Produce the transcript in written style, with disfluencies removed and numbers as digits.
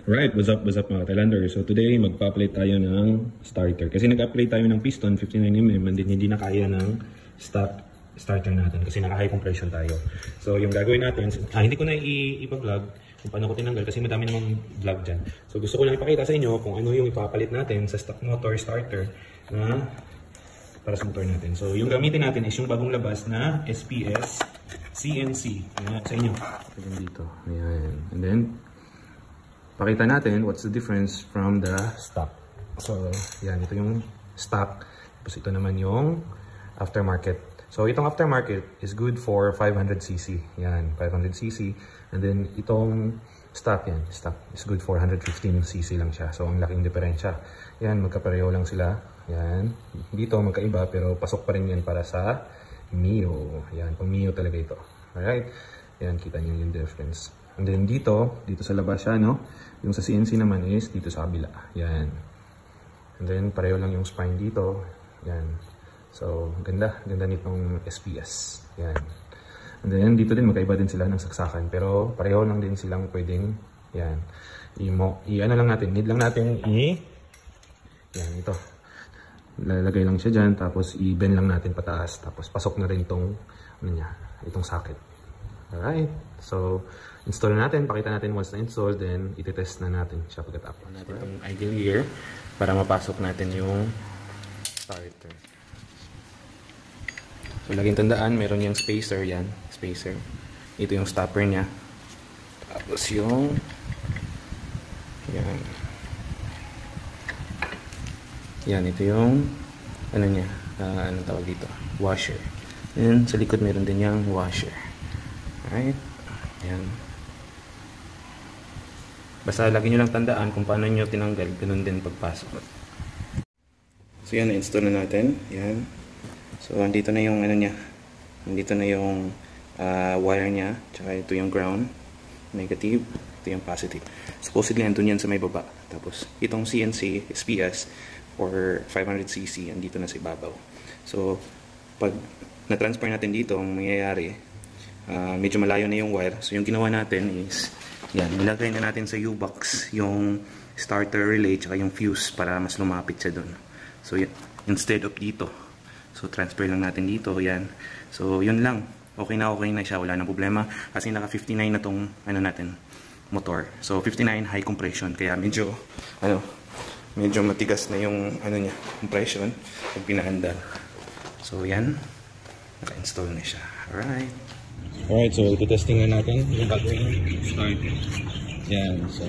Right, what's up mga Thailander? So today, magpa-upgrade tayo ng starter. Kasi nag-upgrade tayo ng piston, 59mm, and then hindi na kaya ng stock starter natin kasi naka-high compression tayo. So yung gagawin natin, hindi ko na ipa-vlog kung paano ko tinanggal kasi madami namang vlog dyan. So gusto ko lang ipakita sa inyo kung ano yung ipapalit natin sa stock motor starter na para sa motor natin. So yung gamitin natin is yung bagong labas na SPS CNC. Ayan, sa inyo. Ayan dito. Ayan. And then, pakita natin what's the difference from the stock. So, yan. Ito yung stock. Tapos ito naman yung aftermarket. So, itong aftermarket is good for 500cc. Yan, 500cc. And then, itong stock yan. Stock is good for 115cc lang siya. So, ang laking diferensya. Yan, magkapareho lang sila. Yan. Dito, magkaiba. Pero pasok pa rin yan para sa Mio. Yan, pang Mio talaga ito. Alright. Yan, kita nyo yung difference. And then dito sa labas siya, no? Yung sa CNC naman is dito sa kabila. Yan. And then pareho lang yung spine dito. Yan. So, ganda nitong SPS. Yan. And then dito din magkaiba din sila ng saksakan. Pero pareho lang din silang pwedeng, yan. Ano lang natin, need lang natin yan, ito. Lalagay lang siya dyan, tapos i-bend lang natin pataas. Tapos pasok na rin itong, itong socket. Alright. So, install natin, pakita natin once na install, then iti-test na natin siya pagkatapos. Natin itong idle gear para mapasok natin yung starter. So, laging tandaan, meron yung spacer, yan, spacer. Ito yung stopper niya. Tapos yung, yan. Yan, ito yung, ano niya, anong tawag dito? Washer. And sa likod meron din yung washer. Alright. Yan. Basta lagi nyo lang tandaan kung paano nyo tinanggal, ganun din pagpasok. So yan, na-install na natin. Yan. So andito na yung ano niya. Andito na yung wire niya. Tsaka ito yung ground. Negative. Ito yung positive. Supposedly andun yan sa may baba. Tapos itong CNC SPS for 500cc andito na sa ibabaw. So pag na-transfer natin dito, ang mangyayari, medyo malayo na yung wire. So yung ginawa natin is, yan, nilagay na natin sa U-box yung starter relay tsaka yung fuse para mas lumapit siya dun. So yan, instead of dito. So transfer lang natin dito, yan. So yun lang. Okay na siya, wala nang problema. Kasi naka 59 na tong ano natin, motor. So 59 high compression, kaya medyo matigas na yung ano niya, compression pag pinaandar. So yan, naka-install na siya. Alright, so ito testing na natin yung bagong starter. Yan, so